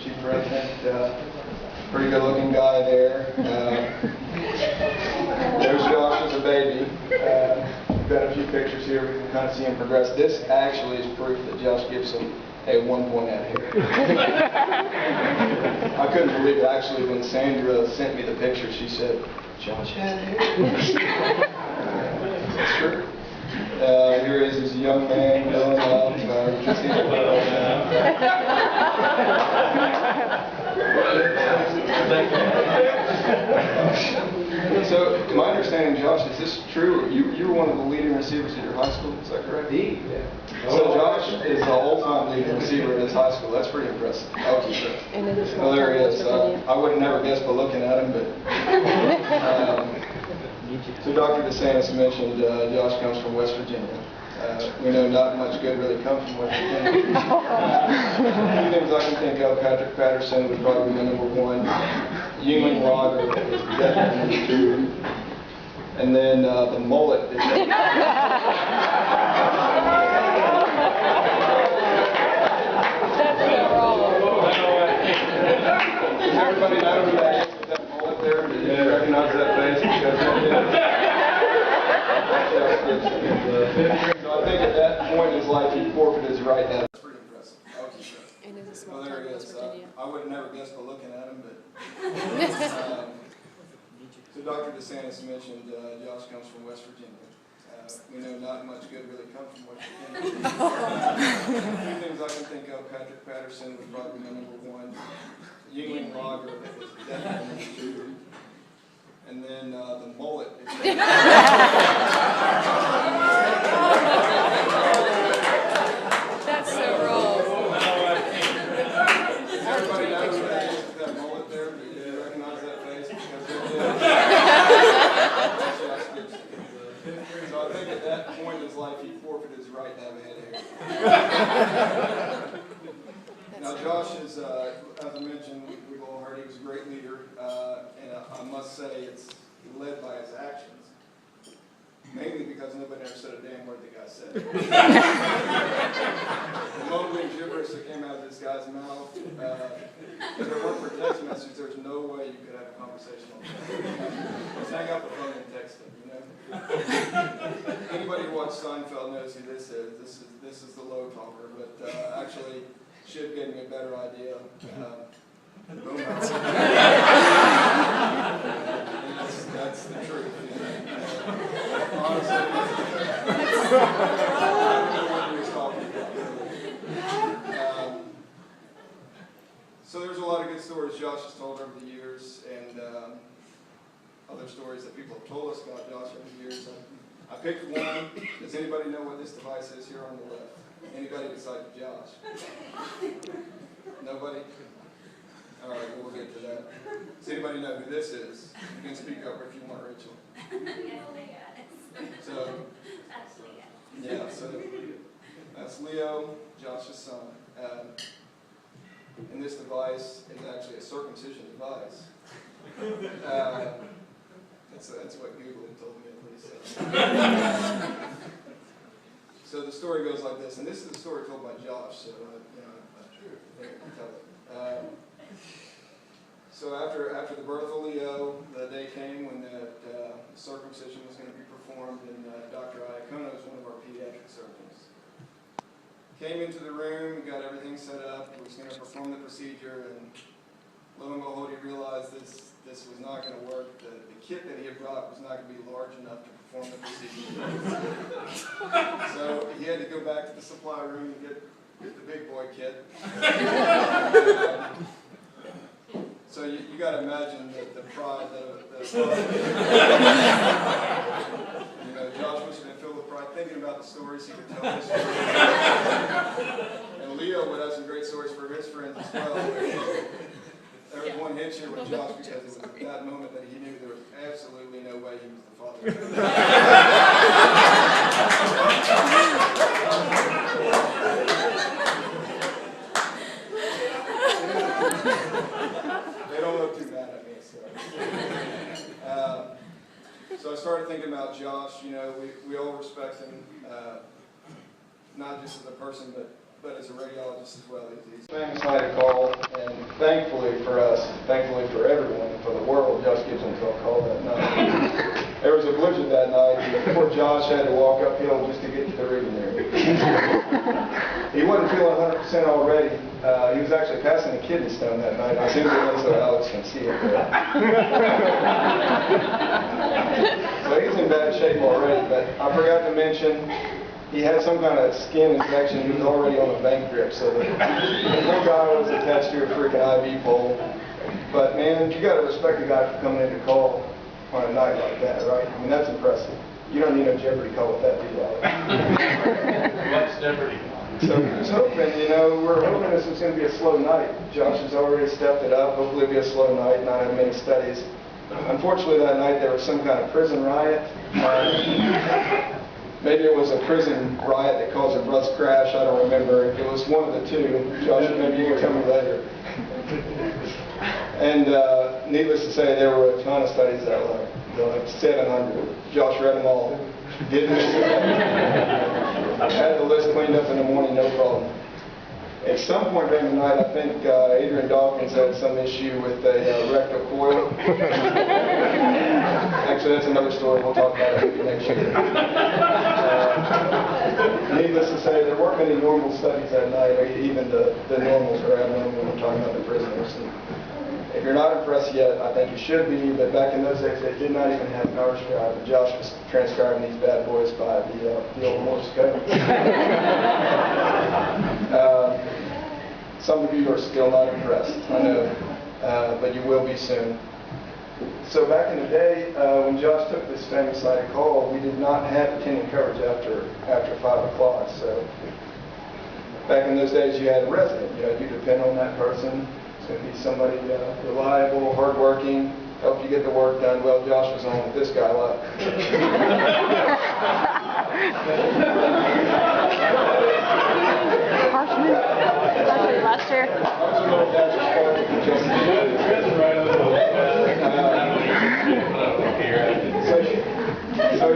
Chief President. Pretty good looking guy there. There's Josh as a baby. We've got a few pictures here. We can kind of see him progress. This actually is proof that Josh Gibson at one point had hair. I couldn't believe it. Actually, when Sandra sent me the picture, she said, Josh had hair. That's true. Here he is as a young man growing up. You can see it. So, to my understanding, Josh, is this true? You were one of the leading receivers at your high school, is that correct? Indeed, yeah. So Josh is the all-time leading receiver at his high school. That's pretty impressive. Well, there he is. I would have never guessed by looking at him, but... So Dr. DeSantis mentioned Josh comes from West Virginia. We know not much good really comes from West Virginia. Few names I can think of, Patrick Patterson would probably be number one. Yingling Roger is definitely number two. And then the mullet. That's so wrong. Does everybody know who that is? That mullet there? Do you recognize that face? So I think at that point in his life, he forfeited his right now. That's pretty impressive. Well, there he is. I would have never guessed by looking at him, but... So Dr. DeSantis mentioned Josh comes from West Virginia. We know not much good really comes from West Virginia. A few things I can think of, Patrick Patterson would probably be number one. Yingling Roger is definitely number two. And then the mullet. That's so wrong. Everybody knows that mullet there? Do you recognize that face? So I think at that point in his life, he forfeited his right to have a head of hair. Now Josh is, as I mentioned, we've all heard he was a great leader, and I must say it's led by his actions. Mainly because nobody ever said a damn word the guy said. The mumbling gibberish that came out of this guy's mouth, if it weren't for text messages, there's no way you could have a conversation on that. Just hang up the phone and text him, you know? Anybody who watched Seinfeld knows who this is. This is the low talker, but actually, Shiv gave me a better idea. That's the truth. Honestly, I don't know what he was talking about. So there's a lot of good stories Josh has told over the years, and other stories that people have told us about Josh over the years. I picked one. Does anybody know what this device is here on the left? Anybody besides Josh? Nobody? All right, we'll get to that. Does anybody know who this is? You can speak up if you want, Rachel. So, yeah, so that's Leo, Josh's son. And this device is actually a circumcision device. That's what Google told me at least. So the story goes like this, and this is the story told by Josh, so I can tell it. So after the birth of Leo, the day came when that circumcision was going to be performed, and Dr. Iacono is one of our pediatric surgeons. Came into the room, got everything set up, he was going to perform the procedure, and lo and behold, he realized this was not going to work. The kit that he had brought was not going to be large enough to perform the procedure. So he had to go back to the supply room and get the big boy kit. So you got to imagine the pride, you know, Josh must have been filled with pride thinking about the stories he could tell this story. And Leo would have some great stories for his friends as well. There was one hitch here with Josh because it was at that moment that he knew there was absolutely no way he was the father. They don't look too mad at me, so I started thinking about Josh. You know, we all respect him, not just as a person, but as a radiologist as well. He's a famous night at Carl, and thankfully for us, thankfully for everyone, for the world, Josh Gibson took a call that night. There was a blizzard that night, and poor Josh had to walk uphill just to get to the reading room. He wasn't feeling 100% already. He was actually passing a kidney stone that night. I zoomed it in so Alex can see it there. So he's in bad shape already, but I forgot to mention, he had some kind of skin infection. He was already on a bank drip, so the poor guy was attached to a freaking IV pole. But man, you got to respect the guy for coming in to call on a night like that, right? I mean, that's impressive. You don't need no Jeopardy call with that, do you, Alex? What's Jeopardy? So he's hoping, we're hoping this is going to be a slow night. Josh has already stepped it up. Hopefully it'll be a slow night, not have many studies. Unfortunately, that night there was some kind of prison riot. Maybe it was a prison riot that caused a bus crash. I don't remember. It was one of the two. Josh, maybe you can tell me later. And needless to say, there were a ton of studies that were like 700. Josh read them all. Didn't miss it. I had the list cleaned up in the morning, no problem. At some point during the night, I think Adrian Dawkins had some issue with a rectal coil. Actually, that's another story. We'll talk about it maybe next year. Needless to say, there weren't many normal studies that night. Even the normals are abnormal when we're talking about the prisoners. And if you're not impressed yet, I think you should be. But back in those days, they did not even have PowerScribe. And Josh was transcribing these bad boys by the old Morse code. Some of you are still not impressed, I know, but you will be soon. So back in the day, when Josh took this famous night of call, we did not have attending coverage after 5 o'clock. So back in those days, you had a resident. You depend on that person. It's going to be somebody reliable, hardworking, help you get the work done. Well, Josh was on with this guy a lot. Lester. So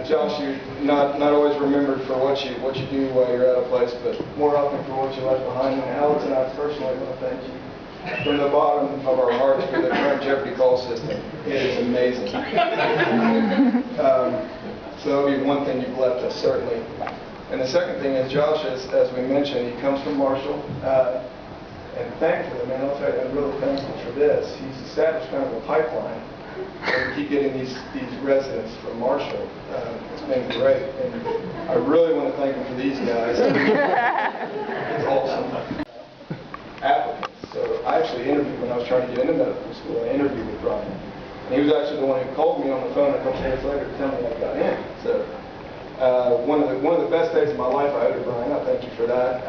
Josh, you're not always remembered for what you do while you're at a place, but more often for what you left behind. And Alex and I personally want to thank you from the bottom of our hearts for the current Jeopardy call system. It is amazing. So that'll be one thing you've left us, certainly. And the second thing is Josh, as we mentioned, he comes from Marshall. And thankfully, man, I'll tell you, I'm really thankful for this. He's established kind of a pipeline where we keep getting these residents from Marshall. It's been great. And I really want to thank him for these guys. It's awesome. Applicants. So I actually interviewed when I was trying to get into medical school. I interviewed with Brian. And he was actually the one who called me on the phone a couple days later to tell me I got in. So one of the best days of my life I owe to Brian. I thank you for that.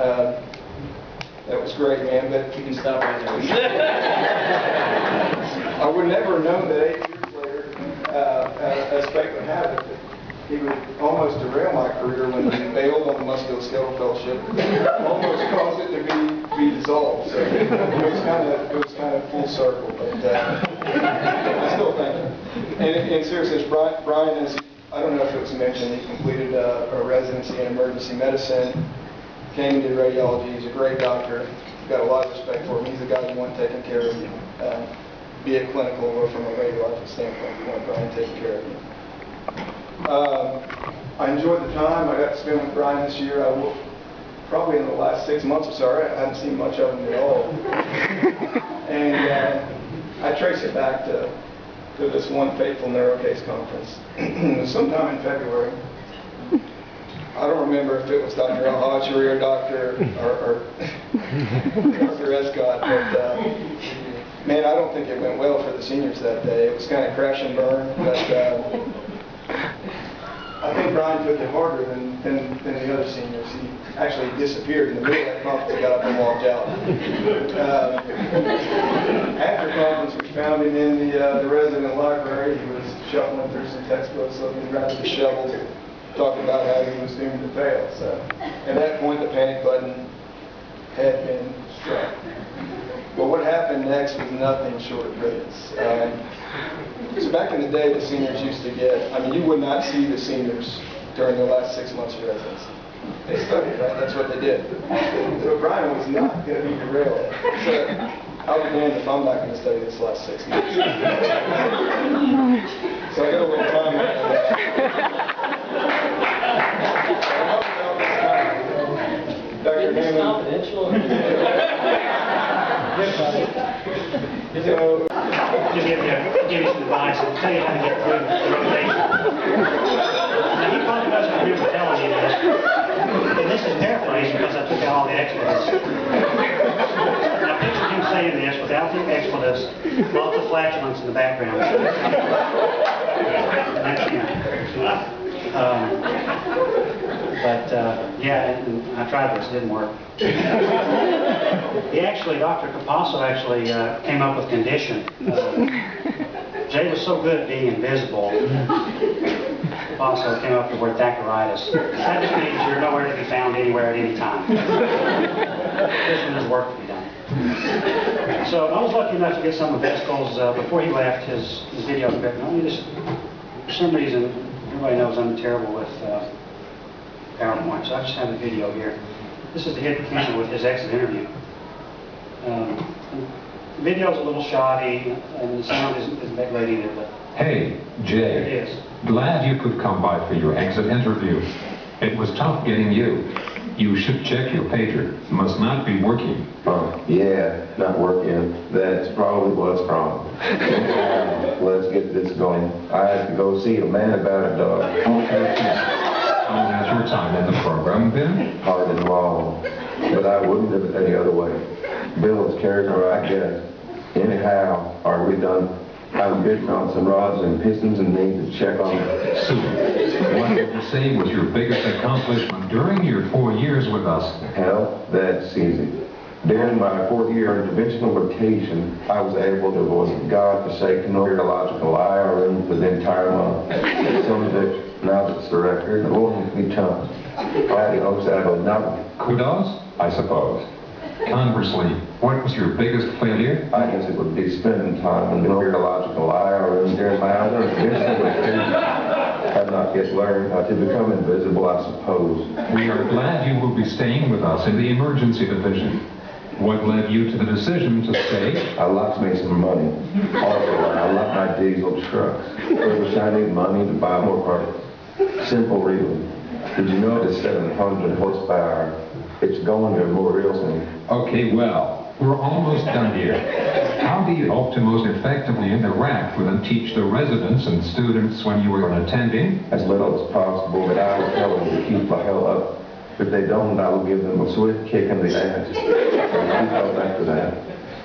That was great, man. But You can stop right there. I would never have known that 8 years later, as fate would have it, that he would almost derail my career when he bailed on the musculoskeletal fellowship. Almost caused it to be dissolved. So it was kind of full circle. But I still thank him. And in seriousness, Brian is. I don't know if it was mentioned, he completed a residency in emergency medicine, came and did radiology. He's a great doctor. Got a lot of respect for him. He's the guy you want taking care of you, be it clinical or from a radiological standpoint. You want Brian taking care of you. I enjoyed the time I got to spend with Brian this year. Probably in the last 6 months or so, I haven't seen much of him at all. And I trace it back to this one fateful NeuroCase conference. Sometime in February. I don't remember if it was Dr. Al-Hajri or Dr. Escott, but man, I don't think it went well for the seniors that day. It was kind of crash and burn, but I think Brian took it harder than the other seniors. He actually disappeared in the middle of that conference. He got up and walked out. After conference, we found him in the resident library. He was shuffling through some textbooks, looking rather disheveled, talking about how he was doomed to fail. So at that point, the panic button had been struck. But what happened next was nothing short of brilliance. So back in the day, the seniors used to get, you would not see the seniors during their last 6 months of residency. They studied, right? That's what they did. So Brian was not going to be derailed. So I'll be damned if I'm not going to study this last 6 months. So I got a little time left on that. Dr. Hammond. Confidential. So, Just give you some advice and tell you how to get through the rotation. Now, he probably doesn't remember telling you this, and this is paraphrased because I took out all the expletives. Now, picture him saying this without the expletives, lots of flatulence in the background. And that's him. Yeah, and I tried this, it didn't work. Dr. Capasso actually came up with a condition. Jay was so good at being invisible, Capasso came up with the word Thackereitis. That just means you're nowhere to be found anywhere at any time. This one has work to be done. So I was lucky enough to get some of Vesicles before he left his video equipment. Let me just, for some reason, everybody knows I'm terrible with PowerPoint, so I just have a video here. This is the hidden camera with his exit interview. The video's a little shoddy, and the sound isn't that great either, but... Hey, Jay. It is. Glad you could come by for your exit interview. It was tough getting you. You should check your pager. Must not be working. Yeah, not working. That's probably what's wrong. Let's get this going. I have to go see a man about a dog. Okay. How's your time in the program been? Hard and long, but I wouldn't have it any other way. Bill is carrying her, I guess. Anyhow, are we done? I'm bidding on some rods and pistons and need to check on them. Super. What would you say was your biggest accomplishment during your 4 years with us? Hell, that's easy. During my 4th-year interventional rotation, I was able to avoid godforsaken neurological IRM for the entire month. Some of it, now that's the record, it won't be tough. Adios, nothing. Kudos, I suppose. Conversely, what was your biggest failure? I guess it would be spending time in neurological IRM during my other interventional rotation. I've not yet learned how to become invisible, I suppose. We are glad you will be staying with us in the emergency division. What led you to the decision to stay? I lost me some money. Also, I love my diesel trucks. I wish I need money to buy more parts. Simple, really. Did you know the 700 horsepower? It's going to more real soon. Okay, well, we're almost done here. How do you hope to most effectively interact with and teach the residents and students when you are attending? As little as possible, but I will tell them to keep the hell up. If they don't, I will give them a swift kick in the ass. And keep up after that.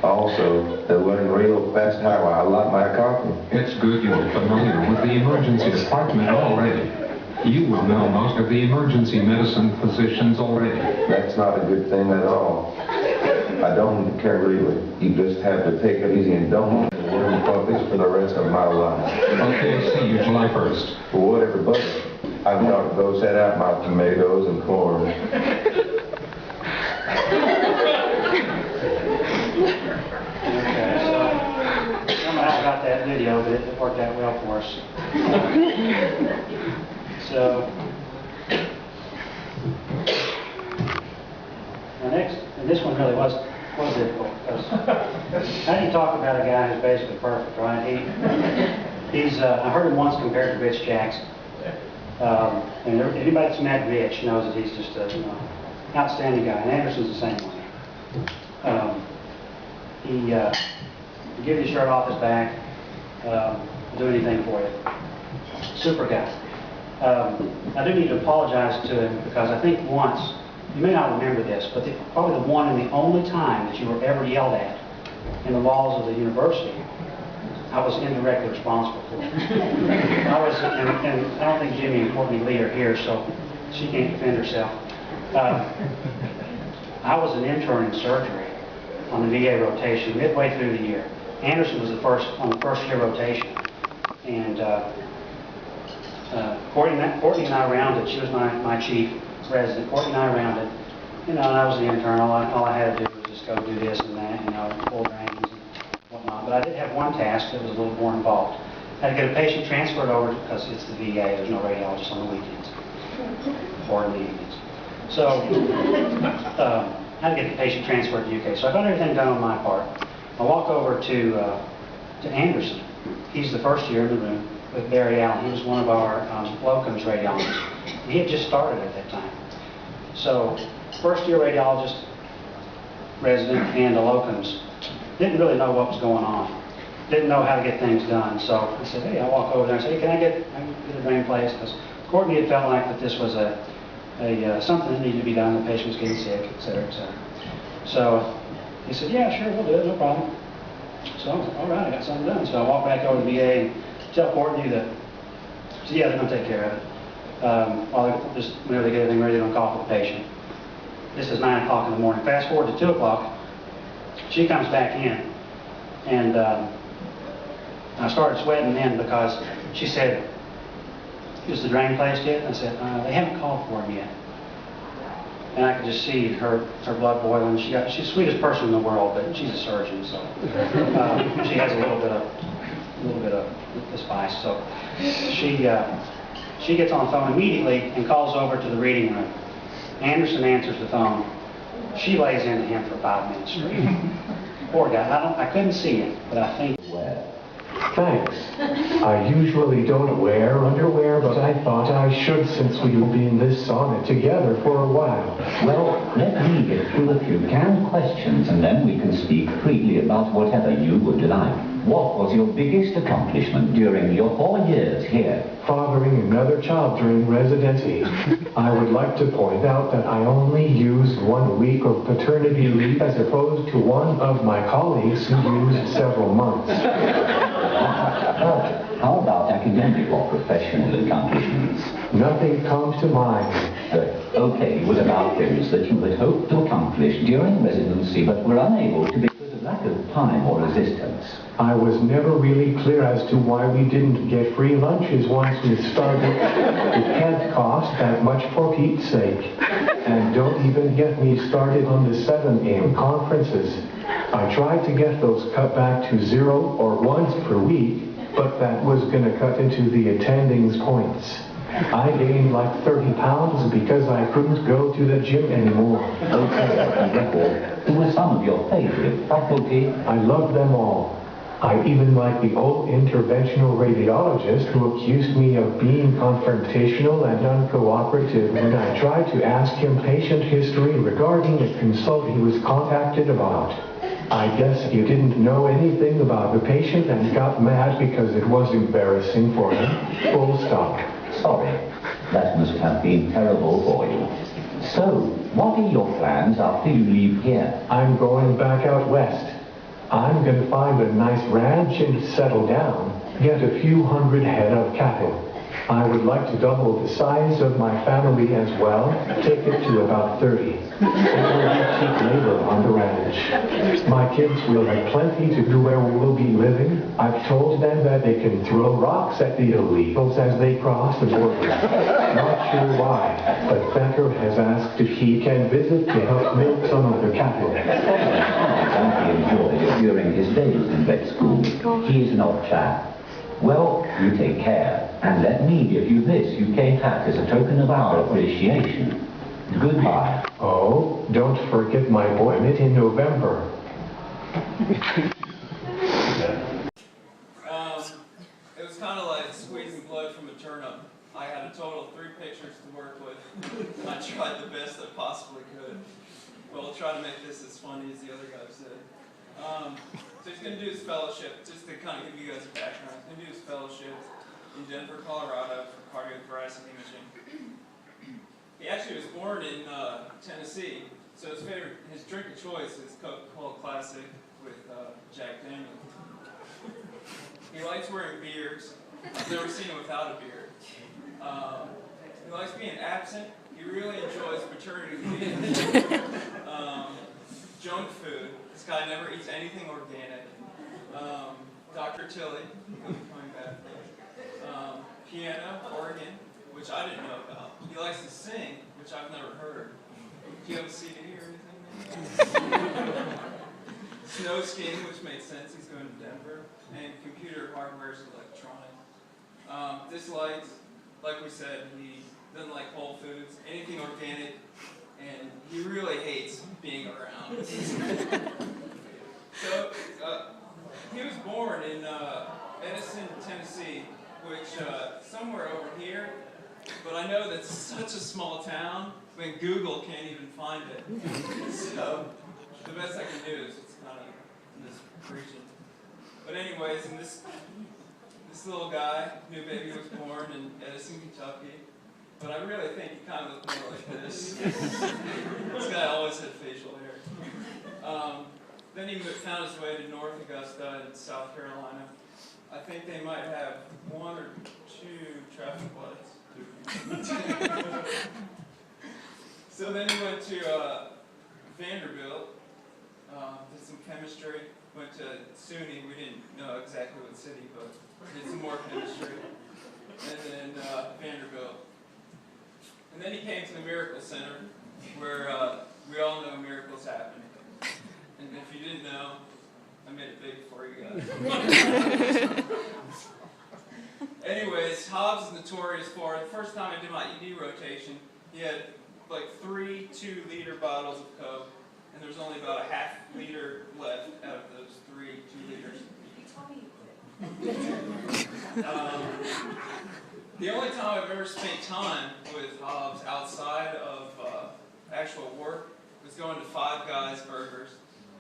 Also, they'll learn real fast how I like my coffee. It's good you are familiar with the emergency department already. You will know most of the emergency medicine physicians already. That's not a good thing at all. I don't care really. You just have to take it easy and don't worry about this for the rest of my life. Okay, see you July 1st. Well, whatever, but I've got to go set out my tomatoes and corn. Okay, so I don't know how I got that video, but it worked out well for us. So, the next, and this one really was difficult, because how do you talk about a guy who's basically perfect, right? I heard him once compared to Rich Jackson. And anybody that's met Rich knows that he's just a outstanding guy, and Anderson's the same way. He'll give you a shirt off his back, do anything for you. Super guy. I do need to apologize to him because I think once, you may not remember this, but probably the one and the only time that you were ever yelled at in the walls of the university, I was indirectly responsible for it. And I don't think Jimmy and Courtney Lee are here, so she can't defend herself. I was an intern in surgery on the VA rotation midway through the year. Anderson was on the first year rotation, and Courtney and I rounded. She was my chief resident. Courtney and I rounded. And I was the intern. All I had to do was just go do this and that, pull drains and whatnot. But I did have one task that was a little more involved. I had to get a patient transferred over because it's the VA. There's no radiologist on the weekends or in the evenings. So, had to get the patient transferred to UK. So I got everything done on my part. I walk over to Anderson. He's the first year in the room with Barry Allen. He was one of our locums radiologists. He had just started at that time. So, first year radiologist, resident, and a locums. Didn't really know what was going on. Didn't know how to get things done. So I said, hey, I walk over there and say, hey, can I get a drain place? Because Courtney had felt like that this was something that needed to be done. The patient was getting sick, et cetera, et cetera. So he said, yeah, sure, we'll do it, no problem. So I was like, all right, I got something done. So I walk back over to the VA and tell Courtney that, so yeah, they're going to take care of it. While they just, whenever they get everything ready, they're going to call for the patient. This is 9 o'clock in the morning. Fast forward to 2 o'clock, she comes back in, and I started sweating then because she said, is the drain placed yet? And I said, they haven't called for him yet. And I could just see her blood boiling. She's the sweetest person in the world, but she's a surgeon, so she has a little bit of the spice. So she gets on the phone immediately and calls over to the reading room. Anderson answers the phone. She lays into him for 5 minutes straight. Poor guy. I couldn't see him, but I think. Thanks. I usually don't wear underwear, but I thought I should since we will be in this sauna together for a while. Well, let me get through a few canned questions and then we can speak freely about whatever you would like. What was your biggest accomplishment during your 4 years here? Fathering another child during residency. I would like to point out that I only used 1 week of paternity leave as opposed to one of my colleagues who used several months. How about academic or professional accomplishments? Nothing comes to mind. Okay, what about things that you had hoped to accomplish during residency but were unable to because of lack of time or resistance? I was never really clear as to why we didn't get free lunches once we started. It can't cost that much for Pete's sake. And don't even get me started on the 7 a.m. conferences. I tried to get those cut back to 0 or once per week, but that was going to cut into the attending's points. I gained like 30 pounds because I couldn't go to the gym anymore. Okay, who were some of your favorite faculty? I loved them all. I even liked the old interventional radiologist who accused me of being confrontational and uncooperative when I tried to ask him patient history regarding a consult he was contacted about. I guess he didn't know anything about the patient and got mad because it was embarrassing for him. Full stop. Sorry, that must have been terrible for you. So, what are your plans after you leave here? I'm going back out west. I'm going to find a nice ranch and settle down, get a few hundred head of cattle. I would like to double the size of my family as well, take it to about 30. It will be cheap labor on the ranch. My kids will have plenty to do where we will be living. I've told them that they can throw rocks at the illegals as they cross the border. Not sure why, but Becker has asked if he can visit to help milk some of the cattle. He enjoyed it during his days in vet school. He is an odd chap. Well, you take care, and let me give you this UK hat as a token of our appreciation. Goodbye. Oh, don't forget my appointment in November. It was kind of like squeezing blood from a turnip. I had a total of 3 pictures to work with. I tried the best I possibly could. Well, I'll try to make this as funny as the other guy said. So he's going to do his fellowship, just to kind of give you guys a background. He's going to do his fellowship in Denver, Colorado for cardiothoracic imaging. He actually was born in Tennessee, so his drink of choice is Coca-Cola Classic with Jack Daniels. He likes wearing beards. I've never seen him without a beard. He likes being absent. He really enjoys paternity leave. Junk food. This guy never eats anything organic. Dr. Tilly, coming back. Piano, organ, which I didn't know about. He likes to sing, which I've never heard. Do you have a CD or anything? Snow skiing, which made sense. He's going to Denver. And computer hardware is electronic. Dislikes, like we said, he doesn't like Whole Foods. Anything organic, and he really hates being around. So, he was born in Edison, Tennessee, which somewhere over here, but I know that's such a small town, I mean, Google can't even find it. So, the best I can do is it's kind of in this region. But anyways, and this little guy, new baby, was born in Edison, Kentucky. But I really think he kind of looked more like this. This guy always had facial hair. Then he found his way to North Augusta in South Carolina. I think they might have 1 or 2 traffic lights. So then he went to Vanderbilt, did some chemistry, went to SUNY, we didn't know exactly what city, but did some more chemistry, and then Vanderbilt. And then he came to the Miracle Center, where we all know miracles happen. And if you didn't know, I made it big for you guys. Anyways, Hobbs is notorious for, the first time I did my ED rotation, he had like 3 2-liter bottles of Coke, and there was only about a ½ liter left out of those 3 2-liters. The only time I've ever spent time with Hobbs outside of actual work was going to Five Guys Burgers.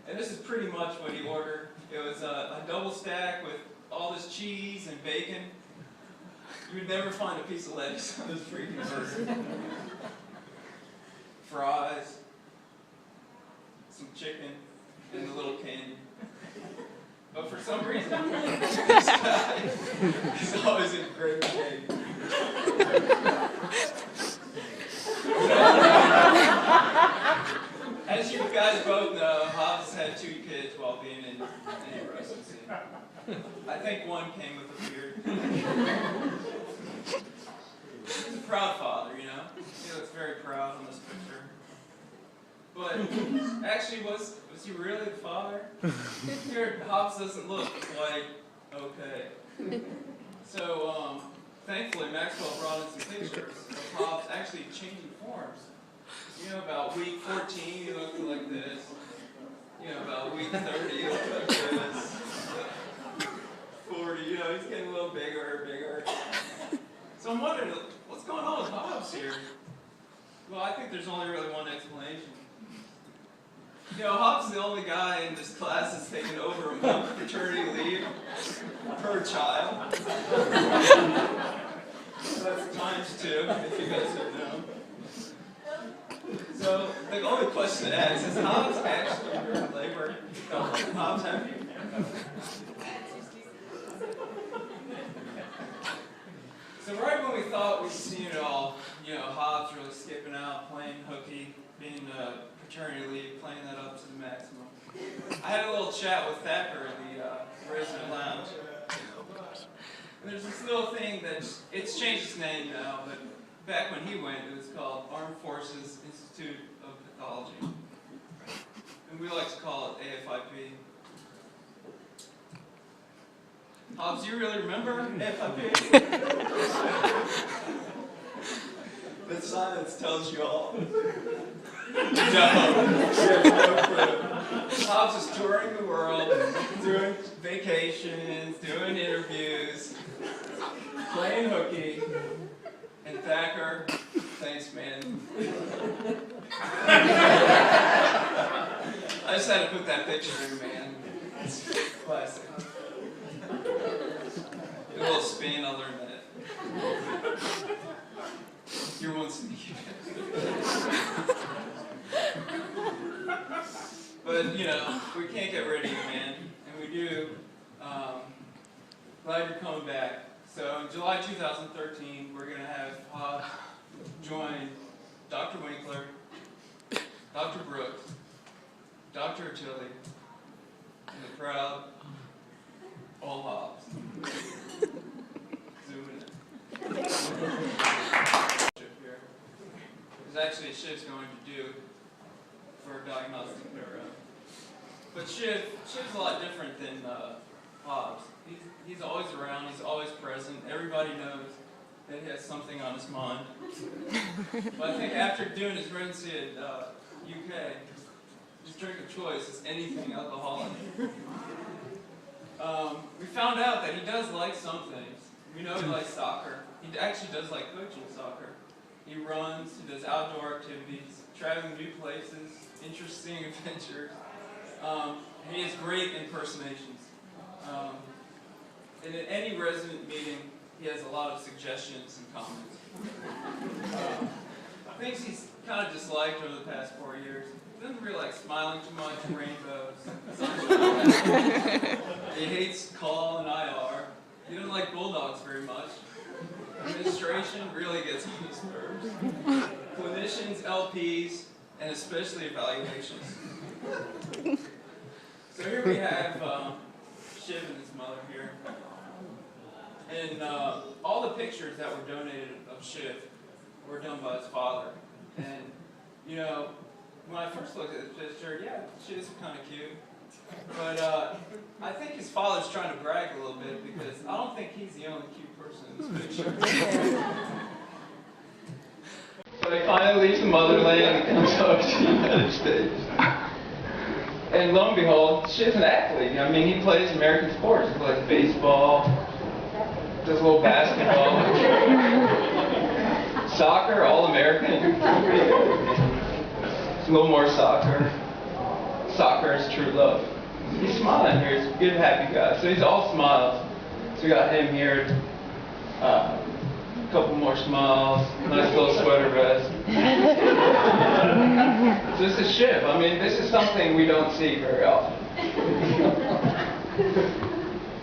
And this is pretty much what he ordered. It was a double stack with all this cheese and bacon. You would never find a piece of lettuce on this freaking burger. Fries, some chicken, and a little candy. But for some reason, this guy is always in great shape. As you guys both know, Hobbs had 2 kids while being in residency. I think one came with a beard. He's a proud father, you know? He looks very proud on this picture. But actually, was he really the father? Here, Hobbs doesn't look like okay. So, thankfully, Maxwell brought in some pictures of Hobbs actually changing forms. You know, about week 14, he looked like this. You know, about week 30, he looked like this. 40, you know, he's getting a little bigger and bigger. So I'm wondering, what's going on with Hobbs here? Well, I think there's only really one explanation. You know, Hobbs is the only guy in this class that's taken over a month paternity leave per child. That's ×2, if you guys don't know. So, the only question to ask is, Hobbs actually in labor? Hobbs, have you? So right when we thought we'd seen it all, you know, Hobbs really skipping out, playing hooky, being paternity leave, playing that up to the maximum. I had a little chat with Thacker in the resident lounge. And there's this little thing it's changed its name now, but back when he went, it was called Armed Forces Institute of Pathology. And we like to call it AFIP. Hobbs, you really remember AFIP? The silence tells you all. No, you have no clue. Hobbs is touring the world, doing vacations, doing interviews, playing hooky, and Thacker, thanks, man. I just had to put that picture in, man. It's classic. A little spin, I'll learn that. You're one sneaky. But, you know, we can't get rid of you, man. And we do. Glad you're coming back. So, in July 2013, we're going to have Hobbs join Dr. Winkler, Dr. Brooks, Dr. Achille, and the crowd, all Hobbs. Zoom in. There's actually Shiv's going to do for diagnostic neuro. But Shiv's a lot different than Hobbs. He's always around, he's always present. Everybody knows that he has something on his mind. But I think after doing his residency at UK, his drink of choice is anything alcoholic. We found out that he does like some things. We know he likes soccer. He actually does like coaching soccer. He runs, he does outdoor activities, traveling new places, interesting adventures. He has great impersonations. And at any resident meeting, he has a lot of suggestions and comments. Things he's kind of disliked over the past 4 years. He doesn't really like smiling too much, rainbows. He hates call and IR. He doesn't like bulldogs very much. Administration really gets on his nerves. Clinicians, LPs, and especially evaluations. So here we have Shiv and his mother here. And all the pictures that were donated of Shiv were done by his father. And, you know, when I first looked at the picture, yeah, Shiv's kind of cute. But I think his father's trying to brag a little bit because I don't think he's the only cute person in this picture. So he finally leaves the motherland and comes over to the United States. And lo and behold, Shiv's an athlete. I mean, he plays American sports. He plays baseball, does a little basketball, soccer, all-American. A little more soccer. Soccer is true love. He's smiling here. He's a good, happy guy. So he's all smiles. So we got him here. A couple more smiles. Nice little sweater vest. So this is Shiv. I mean, this is something we don't see very often.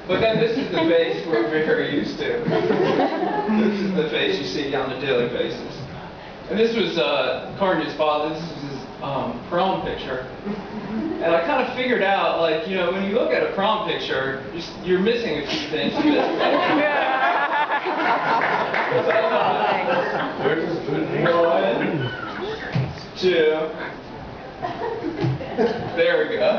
But then this is the face we're very used to. This is the face you see on a daily basis. And this was, according to his father, this was his prom picture. And I kind of figured out, like, you know, when you look at a prom picture, you're missing a few things. One, two. There we go.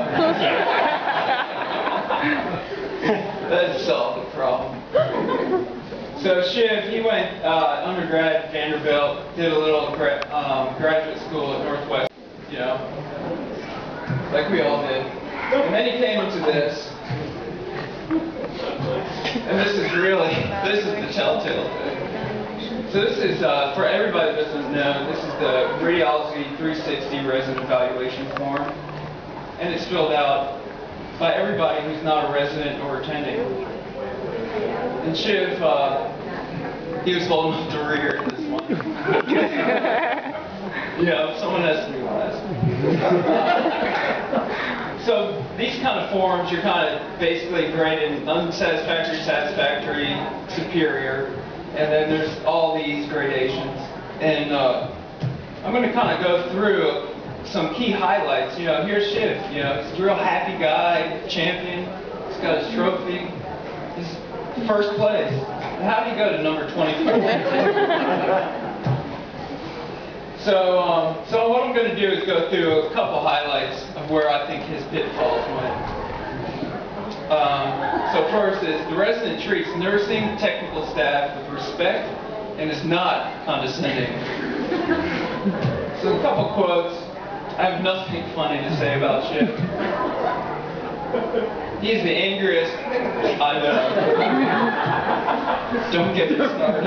That solved the problem. So Shiv, he went undergrad at Vanderbilt, did a little graduate school at Northwest, you know, like we all did. And then he came into this. And this is the telltale thing. So this is, for everybody that doesn't know, this is the Radiology 360 Resident Evaluation Form. And it's filled out by everybody who's not a resident or attending. And Shiv, he was bold enough to read this one. Yeah, someone has to be honest. So these kind of forms, you're kind of basically graded unsatisfactory, satisfactory, superior, and then there's all these gradations. And I'm going to kind of go through some key highlights. You know, here's Shiv. You know, he's a real happy guy, champion. He's got his trophy. He's first place. How did he go to number 24? So what I'm going to do is go through a couple highlights of where I think his pitfalls went. So first is the resident treats nursing technical staff with respect and is not condescending. So a couple quotes. I have nothing funny to say about Shiv. He's the angriest. I know. Don't get me started.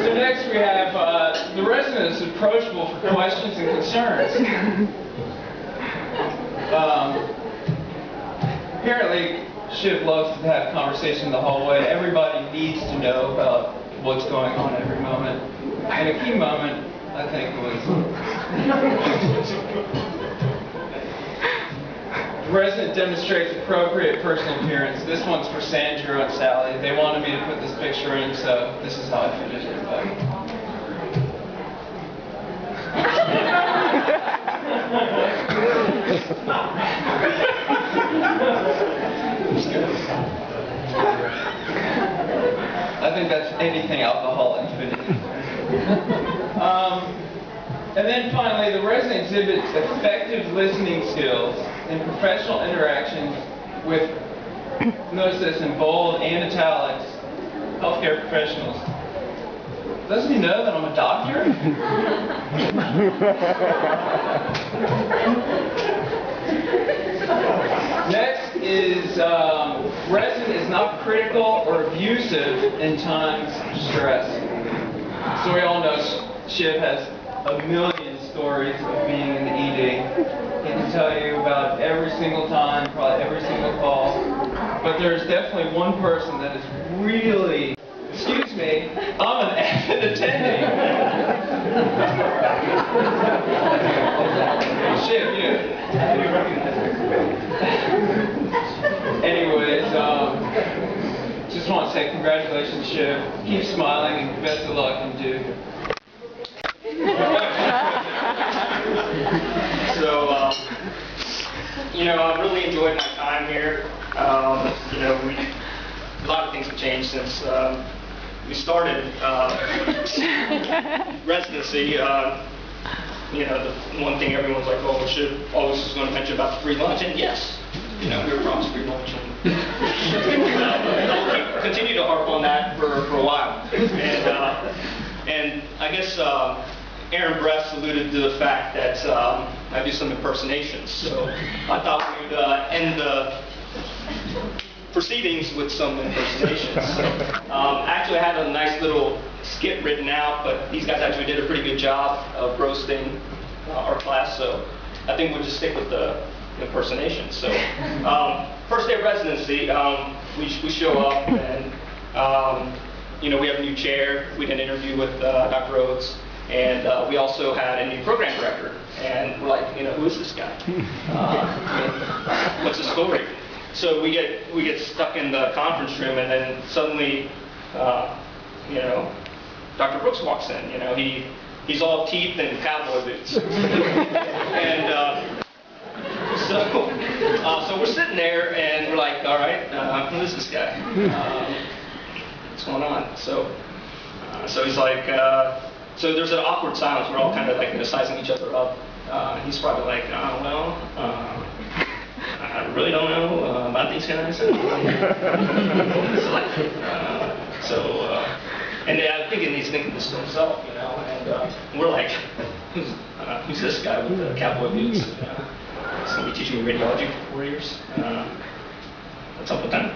So next we have the resident is approachable for questions and concerns. Apparently, Shiv loves to have conversation in the hallway. Everybody needs to know about what's going on every moment. And a key moment, I think, was the resident demonstrates appropriate personal appearance. This one's for Sandra and Sally. They wanted me to put this picture in, so this is how I finished it. I think that's anything alcoholic fitting. And then finally, the resident exhibits effective listening skills and professional interactions with, notice this in bold and italics, healthcare professionals. Doesn't he know that I'm a doctor? Next is resin is not critical or abusive in times of stress. So we all know Shiv has a million stories of being in the ED. He can tell you about every single time, probably every single call. But there's definitely one person that is really, excuse me, I'm an avid attending. Shiv, you recognize it. Anyways, just want to say congratulations, Shiv. Keep smiling and best of luck, and Duke. So, you know, I've really enjoyed my time here. You know, a lot of things have changed since we started residency. You know, the one thing everyone's like, oh, Shiv always is going to mention about the free lunch, and yes, you know, we were promised free lunch. And I'll continue to harp on that for a while. And I guess Aaron Bress alluded to the fact that I do some impersonations. So I thought we'd end the proceedings with some impersonations. Actually, I had a nice little skit written out, but these guys actually did a pretty good job of roasting our class, so I think we'll just stick with the impersonations. So, first day of residency, we show up and, you know, we have a new chair. We did an interview with Dr. Rhodes, and we also had a new program director. And we're like, you know, who is this guy? What's his story? So we get stuck in the conference room, and then suddenly, you know, Dr. Brooks walks in. You know, he's all teeth and cowboy boots, and so we're sitting there, and we're like, all right, who is this guy? What's going on? So he's like, so there's an awkward silence. We're all kind of like, you know, sizing each other up. He's probably like, well. I really don't know about these guys. And I think he's thinking this to himself, you know, and we're like, who's this guy with the cowboy boots? He's going to be teaching me radiology for 4 years. What's up with that?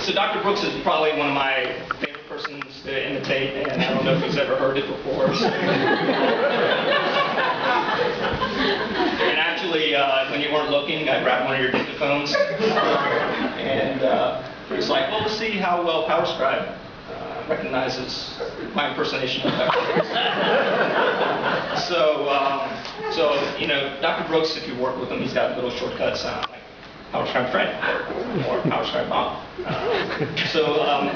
So Dr. Brooks is probably one of my favorite persons to imitate, and I don't know if he's ever heard it before. So. And actually, when you weren't looking, I grabbed one of your dictaphones, and it's like, well, let's see how well PowerScribe recognizes my impersonation of Dr. Brooks. So you know, Dr. Brooks, if you work with him, he's got little shortcuts like PowerScribe Fred or PowerScribe Bob. So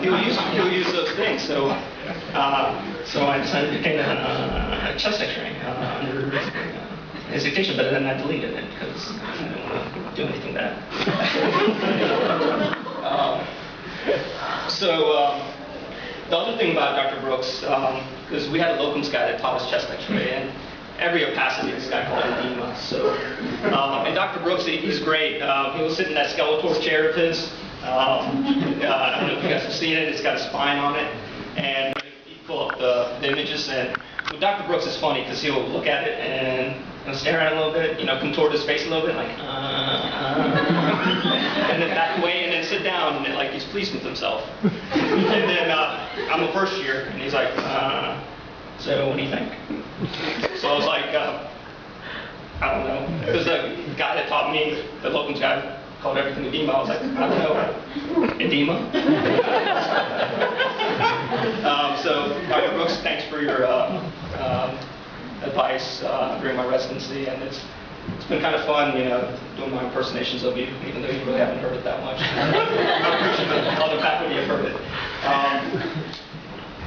he'll use those things. So I decided to take a chest X-ray under his dictation, but then I deleted it because I didn't want to do anything bad. The other thing about Dr. Brooks, because we had a locums guy that taught us chest X-ray, and every opacity this guy called edema. So, and Dr. Brooks, he's great. He will sit in that Skeletor chair of his. I don't know if you guys have seen it. It's got a spine on it, and you pull up the images. And with Dr. Brooks, it's funny because he'll look at it and stare at it a little bit, you know, contort his face a little bit, like, and then back away, and then sit down, and like he's pleased with himself. And then I'm a first year, and he's like, so what do you think? So I was like, I don't know, because the guy that taught me, the locums guy, called everything edema. I was like, I don't know, edema. So Dr. Brooks, thanks for your advice during my residency, and it's been kind of fun, you know, doing my impersonations of you, even though you really haven't heard it that much. I'm pretty sure the other faculty have heard it.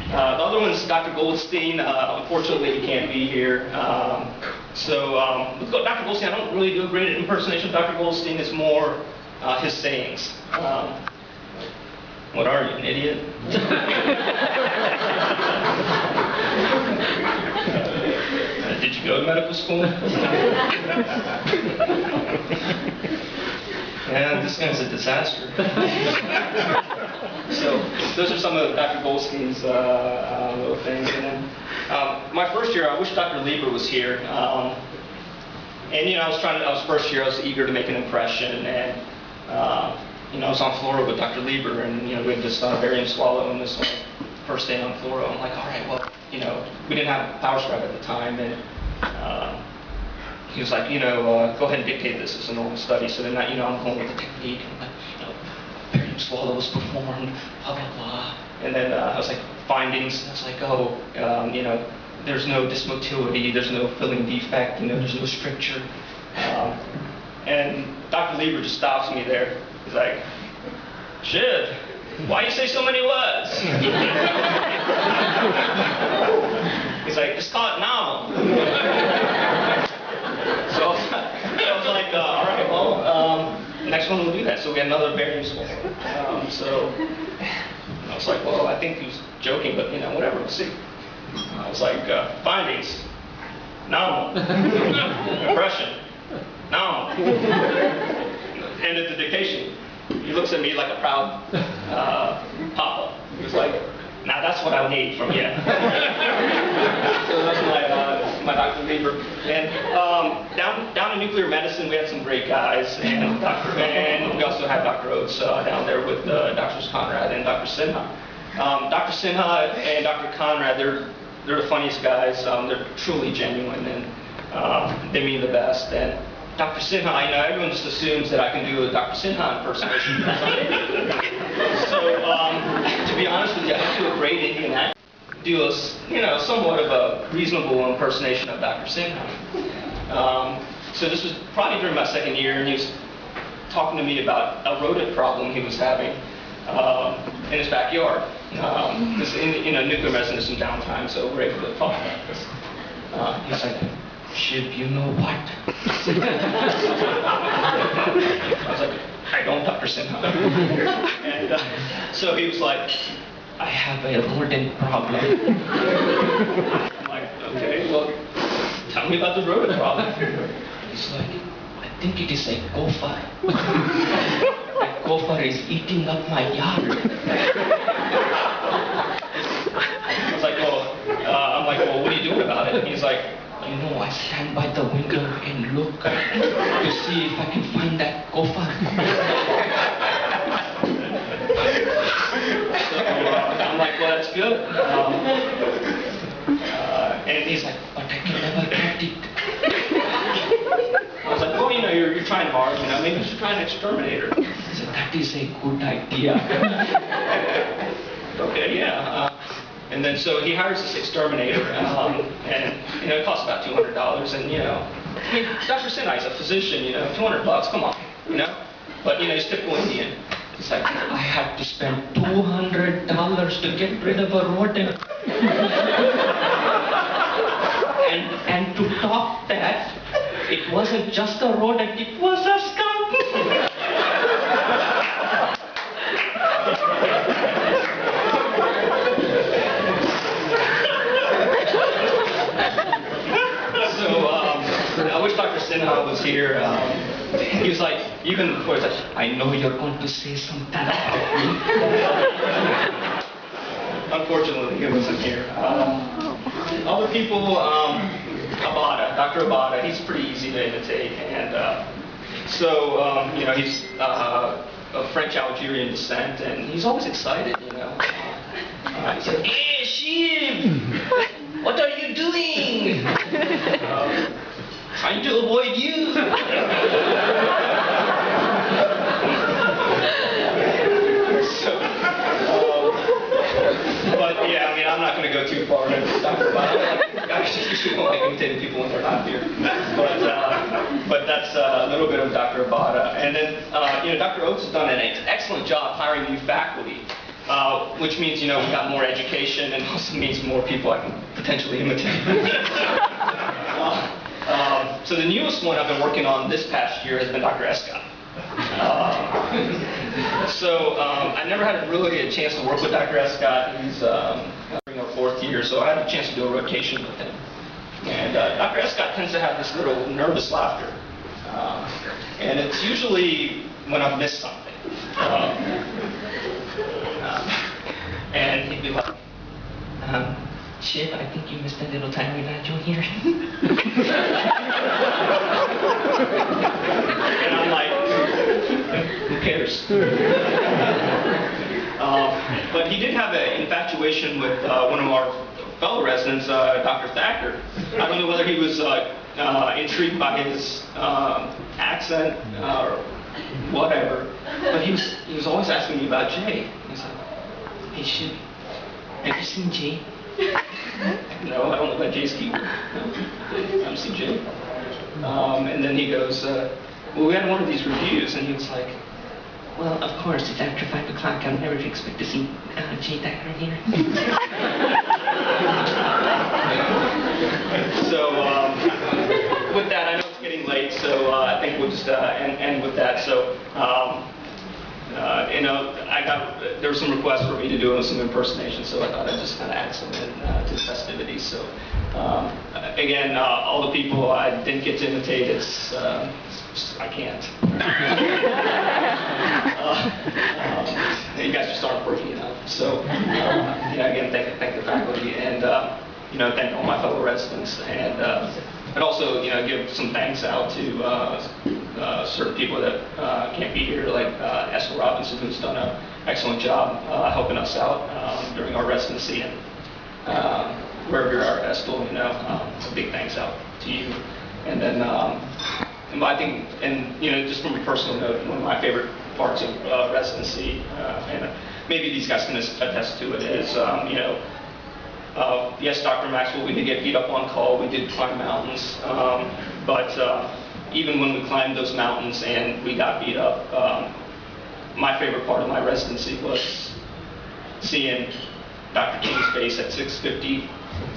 The other one's Dr. Goldstein. Unfortunately, he can't be here. With Dr. Goldstein, I don't really do a great impersonation of Dr. Goldstein. It's more his sayings. What are you, an idiot? Did you you go to medical school? And this guy's a disaster. So those are some of Dr. Goldstein's little things. And then my first year, I wish Dr. Lieber was here. And I was first year, I was eager to make an impression, and I was on fluoro with Dr. Lieber, and we had this barium swallow on this first day on fluoro. I'm like, all right, well, we didn't have power scribe at the time, and he was like, go ahead and dictate this as a normal study. So then, I'm going with the technique, and barium swallow was performed, blah blah blah, and then I was like, findings. I was like, there's no dysmotility, there's no filling defect, there's no stricture. And Dr. Lieber just stops me there. He's like, Shiv, why you say so many words? He's like, just call it novel. So I was like, all right, well, next one we'll do that. So we had another barium swallow. So I was like, well, I think he was joking, but whatever, we'll see. I was like, findings, nominal. Impression, nominal. Ended the dictation. He looks at me like a proud papa. He was like, now that's what I need from you. So that's my Dr. Lieber. And down in nuclear medicine, we had some great guys, and we also had Dr. Oates down there with Drs. Conrad and Dr. Sinha. Dr. Sinha and Dr. Conrad, they're the funniest guys. They're truly genuine, and they mean the best. And Dr. Sinha, everyone just assumes that I can do a Dr. Sinha impersonation. So, to be honest with you, I have to do a great Indian accent. Do a, somewhat of a reasonable impersonation of Dr. Sinha. So this was probably during my second year, and he was talking to me about a rodent problem he was having in his backyard. Because nuclear medicine is some downtime, so we're able to talk about this. He's like, Shiv, you know what? I was like, I don't, Dr. Sinha. And so he was like, I have a rodent problem. I'm like, okay, well, tell me about the rodent problem. He's like, I think it is a gopher. That gopher is eating up my yard. I was like, I'm like, well, what are you doing about it? And he's like, I stand by the window and look to see if I can find that gopher. So I'm like, well, that's good. And he's like, but I can never get it. I was like, well, you're trying hard, maybe you should try an exterminator. He said, that is a good idea. Okay, yeah. And then so he hires this exterminator, and it costs about $200. And Dr. Sinha is a physician, $200, come on, But he's typical Indian. He's like, I had to spend $200 to get rid of a rodent. and to top that, it wasn't just a rodent, it was a skunk. I wish Dr. Sinha was here. He was like, even before, he's like, I know you're going to say something about me. Unfortunately, he wasn't here. Other people, Dr. Abada, he's pretty easy to imitate. And he's of French-Algerian descent, and he's always excited, He's like, hey, Shiv! What are you doing? Trying to avoid you. But yeah, I'm not going to go too far into Dr. Abada. I usually don't like imitating people when they're not here. But that's a little bit of Dr. Abada. And then, Dr. Oates has done an excellent job hiring new faculty. Which means, we got more education, and also means more people I can potentially imitate. So the newest one I've been working on this past year has been Dr. Escott. I never had really a chance to work with Dr. Escott. He's in our fourth year, so I had a chance to do a rotation with him. And Dr. Escott tends to have this little nervous laughter. And it's usually when I've missed something. And he'd be like, Shiv, I think you missed a little tiny badger here. And I'm like, who cares? But he did have an infatuation with one of our fellow residents, Dr. Thacker. I don't know whether he was intrigued by his accent or whatever, but he was always asking me about Jay. He's like, hey, Shiv, have you seen Jay? No, I don't know about Jay's keyword. No, I haven't seen Jay. And then he goes, well, we had one of these reviews, and he was like, well, of course, it's after 5 o'clock. I would never expect to see Jay Thacker here. So, with that, I know it's getting late, so I think we'll just end with that. So, you know, there were some requests for me to do some impersonations, so I thought I'd just kind of add some in to the festivities. So, again, all the people I didn't get to imitate, it's I can't. You guys just aren't working enough. So, yeah, again, thank the faculty, and you know, thank all my fellow residents, and also, you know, give some thanks out to certain people that can't be here, like Esther Robinson, who's done an excellent job helping us out during our residency, and wherever you are, Esther, you know, a big thanks out to you. And then, I think, and you know, just from a personal note, one of my favorite parts of residency, and maybe these guys can attest to it, is, you know, yes, Dr. Maxwell, we did get beat up on call, we did climb mountains, but even when we climbed those mountains and we got beat up, my favorite part of my residency was seeing Dr. King's face at 6:50,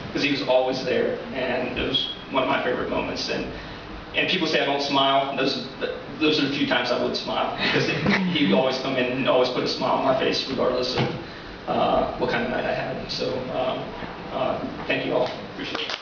because he was always there, and it was one of my favorite moments. And people say I don't smile. Those are the few times I would smile, because he would always come in and always put a smile on my face, regardless of what kind of night I had. So thank you all. Appreciate it.